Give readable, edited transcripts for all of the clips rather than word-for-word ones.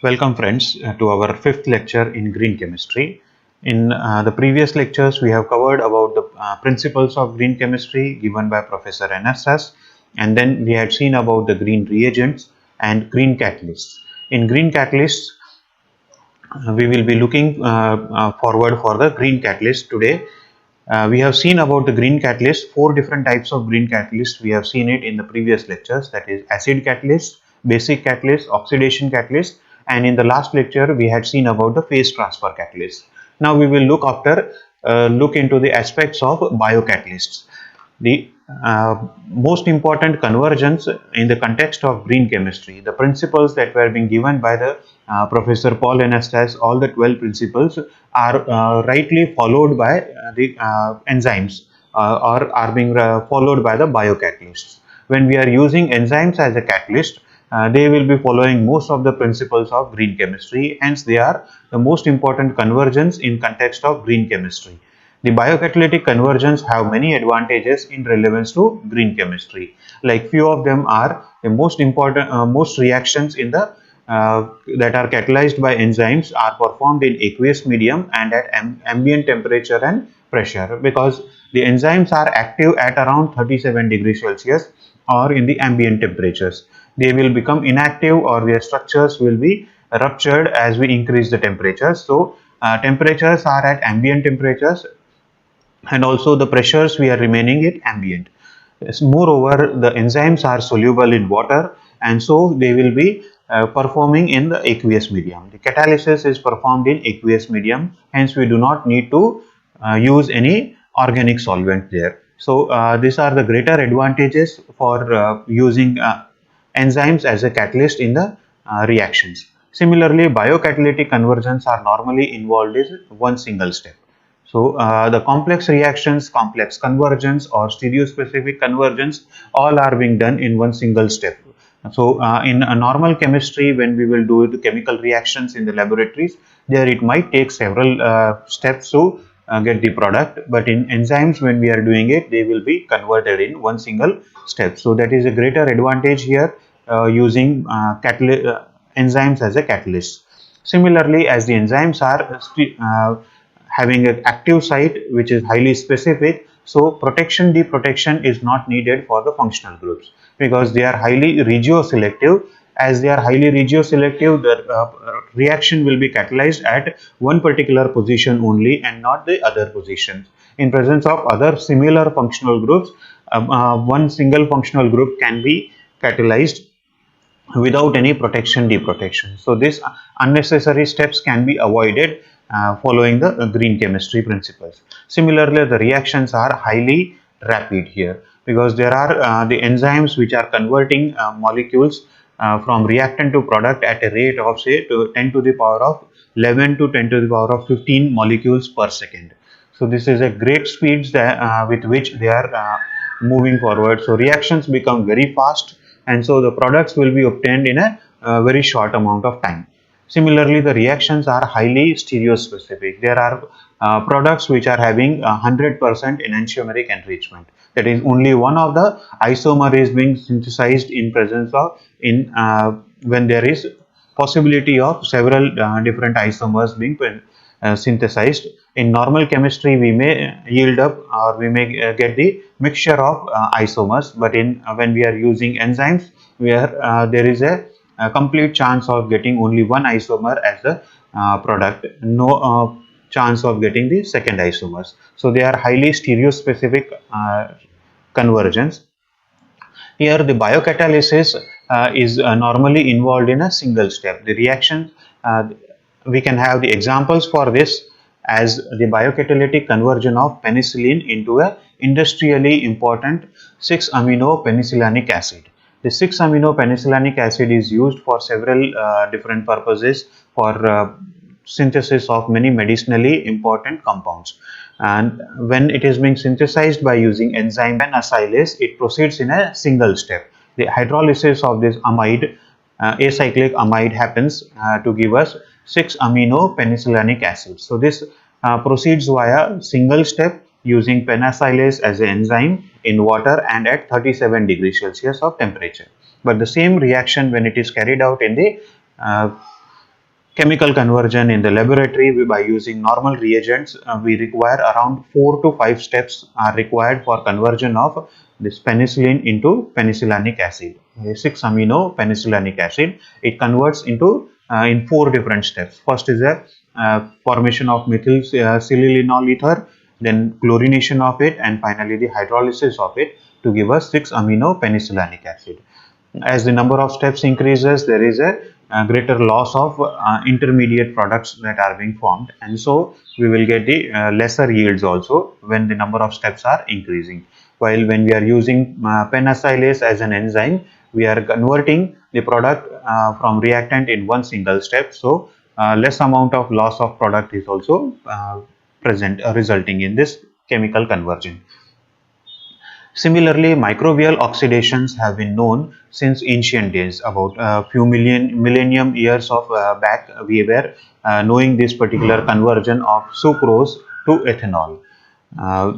Welcome friends to our fifth lecture in green chemistry. In the previous lectures we have covered about the principles of green chemistry given by Professor NSS, and then we had seen about the green reagents and green catalysts. In green catalysts we will be looking forward for the green catalyst today. We have seen about the green catalyst, four different types of green catalyst. We have seen it in the previous lectures, that is acid catalyst, basic catalyst, oxidation catalyst, and in the last lecture we had seen about the phase transfer catalyst. Now we will look into the aspects of biocatalysts. The most important convergence in the context of green chemistry, the principles that were being given by the Professor Paul Anastas, all the 12 principles are rightly followed by the enzymes or are being followed by the biocatalysts. When we are using enzymes as a catalyst, they will be following most of the principles of green chemistry, hence they are the most important convergence in context of green chemistry. The biocatalytic conversions have many advantages in relevance to green chemistry. Like few of them are the most important, most reactions in the that are catalyzed by enzymes are performed in aqueous medium and at ambient temperature and pressure, because the enzymes are active at around 37 degrees Celsius or in the ambient temperatures. They will become inactive or their structures will be ruptured as we increase the temperatures. So temperatures are at ambient temperatures, and also the pressures we are remaining at ambient. Moreover, the enzymes are soluble in water, and so they will be performing in the aqueous medium. The catalysis is performed in aqueous medium, hence we do not need to use any organic solvent there. So these are the greater advantages for using enzymes as a catalyst in the reactions. Similarly, biocatalytic conversions are normally involved in one single step. So the complex reactions, complex convergence or stereospecific convergence, all are being done in one single step. So in a normal chemistry, when we will do the chemical reactions in the laboratories, there it might take several steps to get the product, but in enzymes when we are doing it, they will be converted in one single step. So that is a greater advantage here using enzymes as a catalyst. Similarly, as the enzymes are having an active site which is highly specific, so protection deprotection is not needed for the functional groups, because they are highly regioselective. As they are highly regioselective, the reaction will be catalyzed at one particular position only and not the other positions. In presence of other similar functional groups, one single functional group can be catalyzed without any protection deprotection. So these unnecessary steps can be avoided following the green chemistry principles. Similarly, the reactions are highly rapid here, because there are the enzymes which are converting molecules from reactant to product at a rate of say 10 to the power of 11 to 10 to the power of 15 molecules per second. So this is a great speeds that, with which they are moving forward. So reactions become very fast, and so the products will be obtained in a very short amount of time. Similarly, the reactions are highly stereospecific. There are products which are having 100% enantiomeric enrichment. That is, only one of the isomer is being synthesized in presence of when there is possibility of several different isomers being synthesized. In normal chemistry, we may yield up or we may get the mixture of isomers, but in when we are using enzymes, where there is a complete chance of getting only one isomer as the product, no chance of getting the second isomers. So they are highly stereospecific convergence. Here the biocatalysis is normally involved in a single step. The reaction, we can have the examples for this as the biocatalytic conversion of penicillin into a industrially important 6-amino penicillinic acid. The 6-amino penicillinic acid is used for several different purposes for synthesis of many medicinally important compounds. And when it is being synthesized by using enzyme Penicillase, it proceeds in a single step. The hydrolysis of this amide, acyclic amide, happens to give us 6-amino penicillinic acid. So this proceeds via single step using penicillase as an enzyme in water and at 37 degrees Celsius of temperature. But the same reaction, when it is carried out in the chemical conversion in the laboratory by using normal reagents, we require around 4 to 5 steps are required for conversion of this penicillin into penicillinic acid. 6 amino penicillinic acid, it converts into in 4 different steps. First is a formation of methyl silylenol ether, then chlorination of it, and finally the hydrolysis of it to give us 6 amino penicillinic acid. As the number of steps increases, there is a greater loss of intermediate products that are being formed, and so we will get the lesser yields also when the number of steps are increasing. While when we are using penicillase as an enzyme, we are converting the product from reactant in one single step, so less amount of loss of product is also present, resulting in this chemical conversion. Similarly, microbial oxidations have been known since ancient days. About a few millennium years of back, we were knowing this particular conversion of sucrose to ethanol. Uh,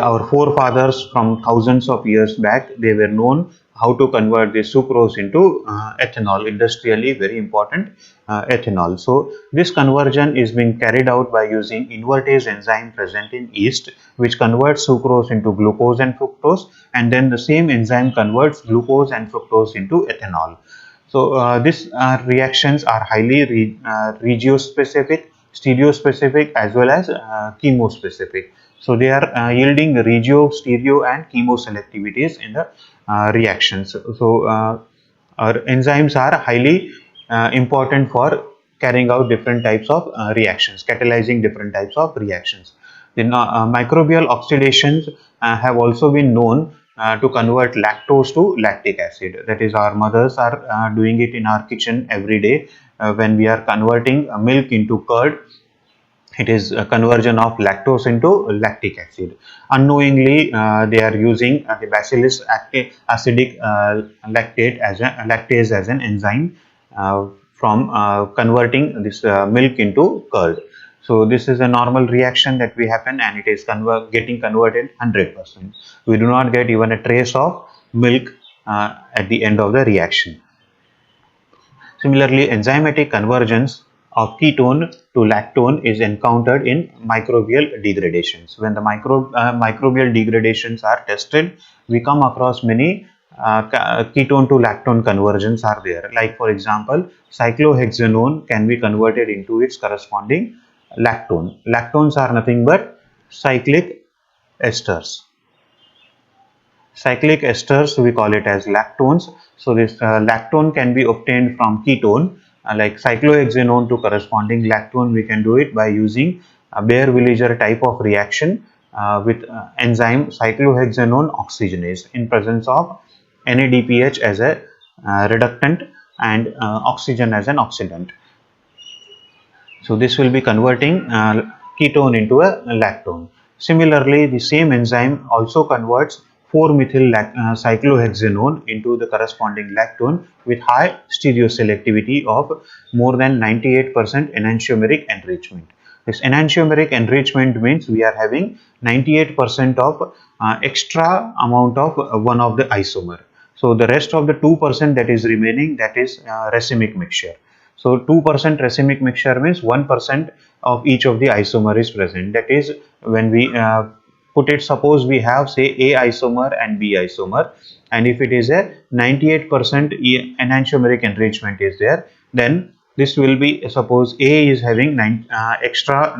our forefathers from thousands of years back, they were known how to convert the sucrose into ethanol, industrially very important ethanol. So this conversion is being carried out by using invertase enzyme present in yeast, which converts sucrose into glucose and fructose, and then the same enzyme converts glucose and fructose into ethanol. So these reactions are highly regiospecific, stereospecific, as well as chemospecific. So they are yielding regio, stereo, and chemoselectivities in the reactions. So our enzymes are highly important for carrying out different types of reactions, catalyzing different types of reactions. The microbial oxidations have also been known to convert lactose to lactic acid. That is, our mothers are doing it in our kitchen every day when we are converting milk into curd. It is a conversion of lactose into lactic acid. Unknowingly, they are using the bacillus acidic lactase as an enzyme from converting this milk into curd. So this is a normal reaction that we happen, and it is getting converted 100%. We do not get even a trace of milk at the end of the reaction. Similarly, enzymatic convergence of ketone to lactone is encountered in microbial degradations. When the microbial degradations are tested, we come across many ketone to lactone conversions are there. Like for example, cyclohexanone can be converted into its corresponding lactone. Lactones are nothing but cyclic esters. Cyclic esters, we call it as lactones. So this lactone can be obtained from ketone, like cyclohexanone to corresponding lactone. We can do it by using a Baeyer-Villiger type of reaction with enzyme cyclohexanone oxygenase in presence of NADPH as a reductant and oxygen as an oxidant. So this will be converting ketone into a lactone. Similarly, the same enzyme also converts 4-methyl cyclohexanone into the corresponding lactone with high stereoselectivity of more than 98% enantiomeric enrichment. This enantiomeric enrichment means we are having 98% of extra amount of one of the isomer. So the rest of the 2% that is remaining, that is racemic mixture. So 2% racemic mixture means 1% of each of the isomer is present. That is, when we put it, suppose we have say A isomer and B isomer, and if it is a 98% enantiomeric enrichment is there, then this will be, suppose A is having extra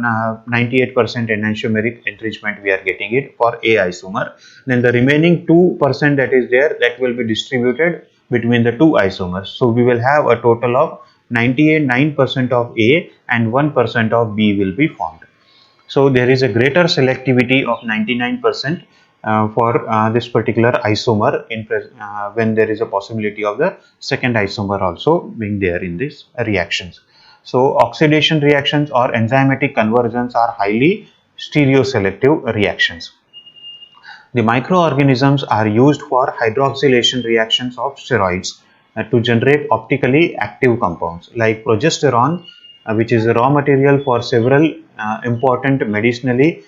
98% enantiomeric enrichment, we are getting it for A isomer, then the remaining 2% that is there, that will be distributed between the two isomers. So we will have a total of 99% of A and 1% of B will be formed. So there is a greater selectivity of 99% for this particular isomer when there is a possibility of the second isomer also being there in these reactions. So oxidation reactions or enzymatic conversions are highly stereoselective reactions. The microorganisms are used for hydroxylation reactions of steroids to generate optically active compounds like progesterone, which is a raw material for several important medicinally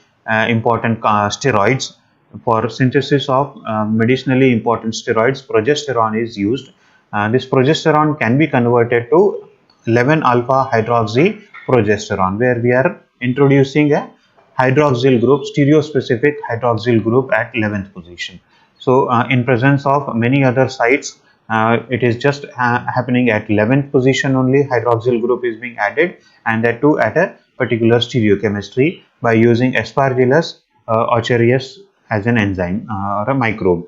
important steroids. For synthesis of medicinally important steroids, progesterone is used. This progesterone can be converted to 11 alpha hydroxy progesterone, where we are introducing a hydroxyl group, stereospecific hydroxyl group at 11th position. So in presence of many other sites, it is just happening at 11th position only. Hydroxyl group is being added, and that too at a particular stereochemistry by using Aspergillus aureus as an enzyme or a microbe.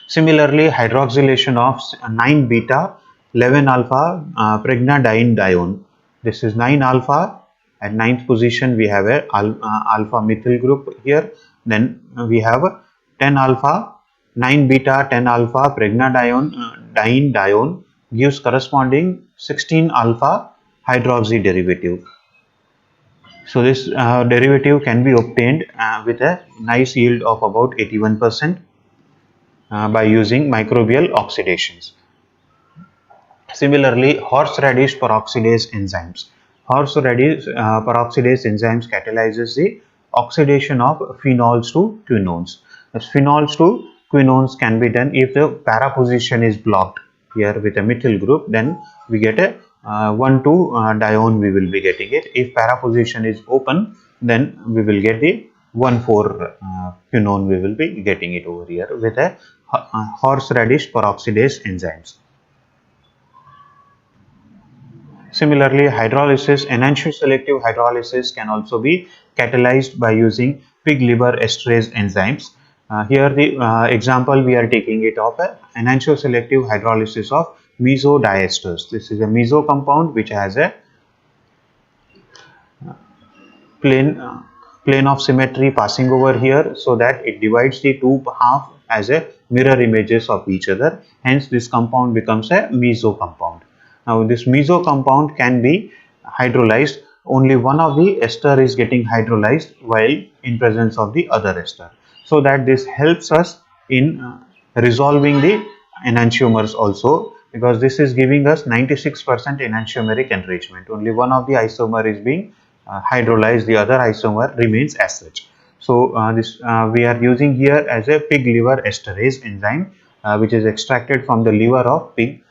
Similarly, hydroxylation of 9 beta 11 alpha pregnadiene. This is 9 alpha. At ninth position, we have a alpha methyl group here. Then we have 10 alpha 9 beta 10 alpha pregnadiene gives corresponding 16 alpha hydroxy derivative. So this derivative can be obtained with a nice yield of about 81%. By using microbial oxidations. Similarly, horseradish peroxidase enzymes. Horseradish peroxidase enzymes catalyzes the oxidation of phenols to quinones. As phenols to quinones can be done if the para position is blocked here with a methyl group, then we get a 1,2-dione we will be getting it. If para position is open, then we will get the 1,4 quinone we will be getting it over here with a horseradish peroxidase enzymes. Similarly, hydrolysis, enantioselective hydrolysis can also be catalyzed by using pig liver esterase enzymes. Here the example we are taking it of a enantioselective hydrolysis of mesodiesters. This is a meso compound which has a plane of symmetry passing over here, so that it divides the two half as a mirror images of each other. Hence this compound becomes a meso compound. Now this meso compound can be hydrolyzed. Only one of the ester is getting hydrolyzed while in presence of the other ester, so that this helps us in resolving the enantiomers also, because this is giving us 96% enantiomeric enrichment. Only one of the isomer is being hydrolyzed, the other isomer remains as such. So this we are using here as a pig liver esterase enzyme, which is extracted from the liver of pig.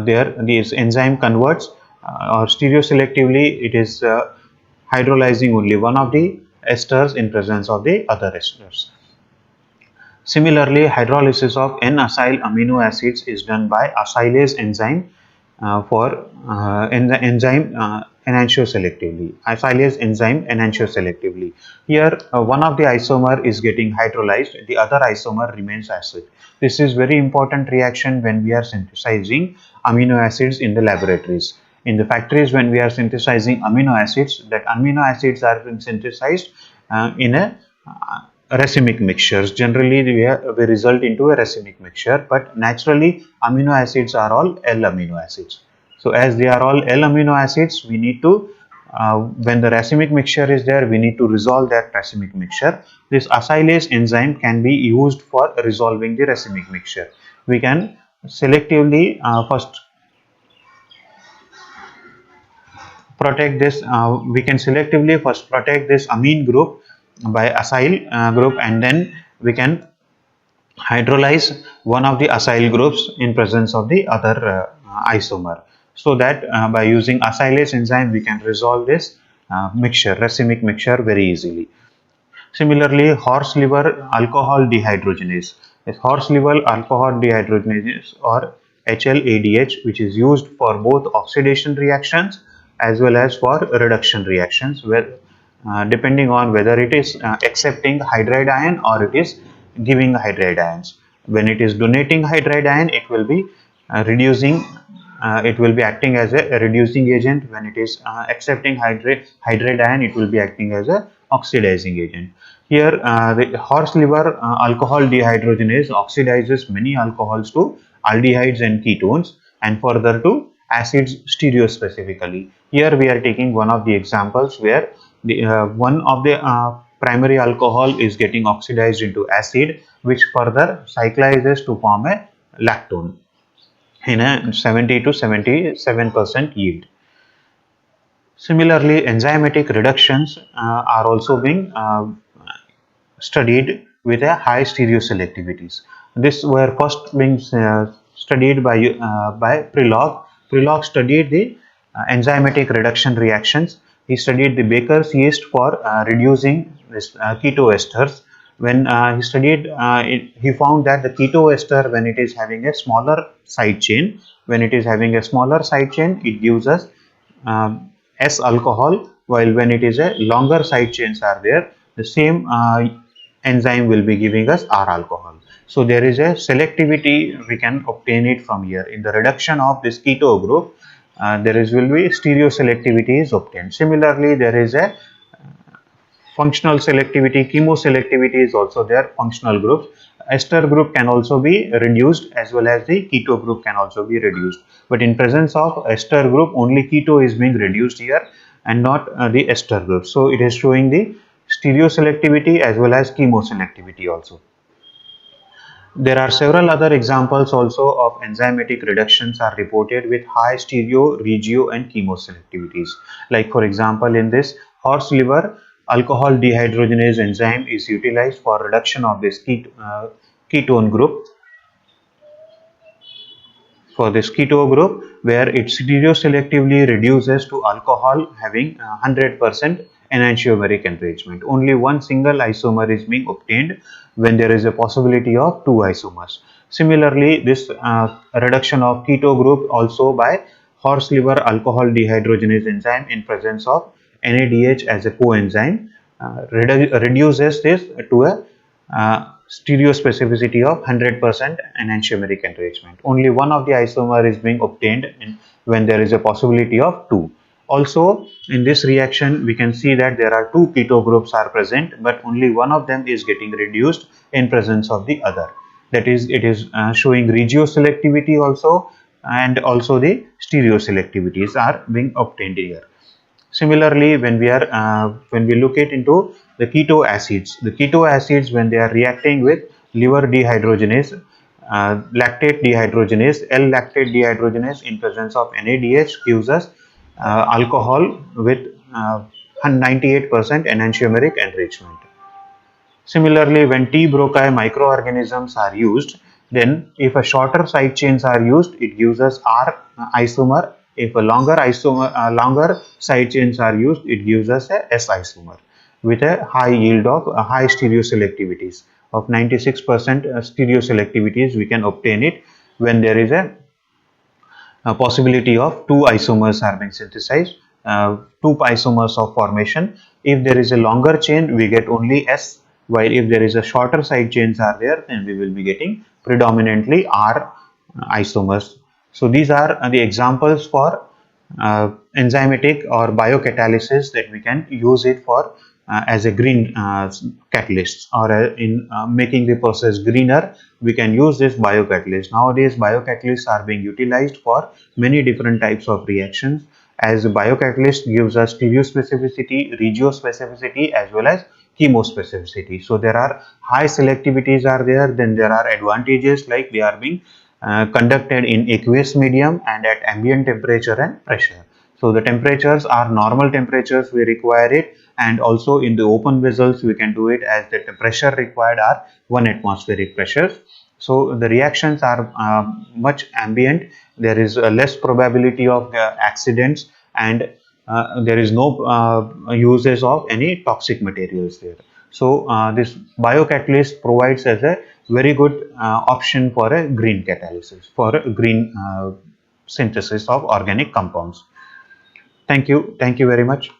There this enzyme converts or stereoselectively it is hydrolyzing only one of the esters in presence of the other esters. Similarly, hydrolysis of N-acyl amino acids is done by acylase enzyme for the enzyme enantioselectively. Acylase enzyme enantioselectively. Here, one of the isomer is getting hydrolyzed, the other isomer remains acid. This is very important reaction when we are synthesizing amino acids in the laboratories. In the factories, when we are synthesizing amino acids, that amino acids are being synthesized in a racemic mixtures. Generally, we result into a racemic mixture, but naturally amino acids are all L amino acids. So as they are all L amino acids, we need to when the racemic mixture is there, we need to resolve that racemic mixture. This acylase enzyme can be used for resolving the racemic mixture. We can selectively first protect this. We can selectively first protect this amine group by acyl group, and then we can hydrolyze one of the acyl groups in presence of the other isomer, so that by using acylase enzyme we can resolve this mixture, racemic mixture, very easily. Similarly, horse liver alcohol dehydrogenase. This horse liver alcohol dehydrogenase or HLADH, which is used for both oxidation reactions as well as for reduction reactions, where depending on whether it is accepting hydride ion or it is giving hydride ions. When it is donating hydride ion, it will be reducing. It will be acting as a reducing agent. When it is accepting hydride ion, it will be acting as a oxidizing agent. Here, the horse liver alcohol dehydrogenase oxidizes many alcohols to aldehydes and ketones, and further to acids stereospecifically. Here we are taking one of the examples where the one of the primary alcohol is getting oxidized into acid, which further cyclizes to form a lactone in a 70 to 77% yield. Similarly, enzymatic reductions are also being studied with a high stereoselectivities. This were first being studied by Prelog Prelog studied the enzymatic reduction reactions. He studied the Baker's yeast for reducing this ketoesters. When he studied, he found that the ketoester, when it is having a smaller side chain, it gives us S alcohol, while when it is a longer side chains are there, the same enzyme will be giving us R alcohol. So there is a selectivity we can obtain it from here. In the reduction of this keto group, will be stereoselectivity is obtained. Similarly, there is a functional selectivity, chemoselectivity is also there, functional groups. Ester group can also be reduced as well as the keto group can also be reduced. But in presence of ester group, only keto is being reduced here and not the ester group. So it is showing the stereoselectivity as well as chemoselectivity also. There are several other examples also of enzymatic reductions are reported with high stereo, regio and chemoselectivities. Like for example, in this horse liver, alcohol dehydrogenase enzyme is utilized for reduction of this ketone group, where it stereoselectively reduces to alcohol having 100% enantiomeric enrichment. Only one single isomer is being obtained when there is a possibility of two isomers. Similarly, this reduction of keto group also by horse liver alcohol dehydrogenase enzyme in presence of NADH as a coenzyme reduces this to a stereospecificity of 100% enantiomeric enrichment. Only one of the isomer is being obtained when there is a possibility of two. Also, in this reaction, we can see that there are two keto groups are present, but only one of them is getting reduced in presence of the other. That is, it is showing regioselectivity also, and also the stereoselectivities are being obtained here. Similarly, when we look it into the keto acids when they are reacting with liver dehydrogenase, lactate dehydrogenase, L-lactate dehydrogenase in presence of NADH gives us alcohol with 98% enantiomeric enrichment. Similarly, when T-Brocae microorganisms are used, then if a shorter side chains are used, it gives us R isomer. If a longer side chains are used, it gives us a S isomer with a high yield of high stereoselectivities of 96% stereoselectivities. We can obtain it when there is a possibility of two isomers are being synthesized, two isomers of formation. If there is a longer chain, we get only S, while if there is a shorter side chains are there, then we will be getting predominantly R isomers. So these are the examples for enzymatic or biocatalysis that we can use it for as a green catalyst, or in making the process greener, we can use this biocatalyst. Nowadays, biocatalysts are being utilized for many different types of reactions, as biocatalyst gives us stereospecificity, regiospecificity as well as chemospecificity. So there are high selectivities are there, then there are advantages like they are being conducted in aqueous medium and at ambient temperature and pressure. So the temperatures are normal temperatures we require it, and also in the open vessels we can do it as the pressure required are 1 atmospheric pressures. So the reactions are much ambient. There is less probability of accidents, and there is no uses of any toxic materials there. So this biocatalyst provides as a very good option for a green catalysis, for a green synthesis of organic compounds. Thank you very much.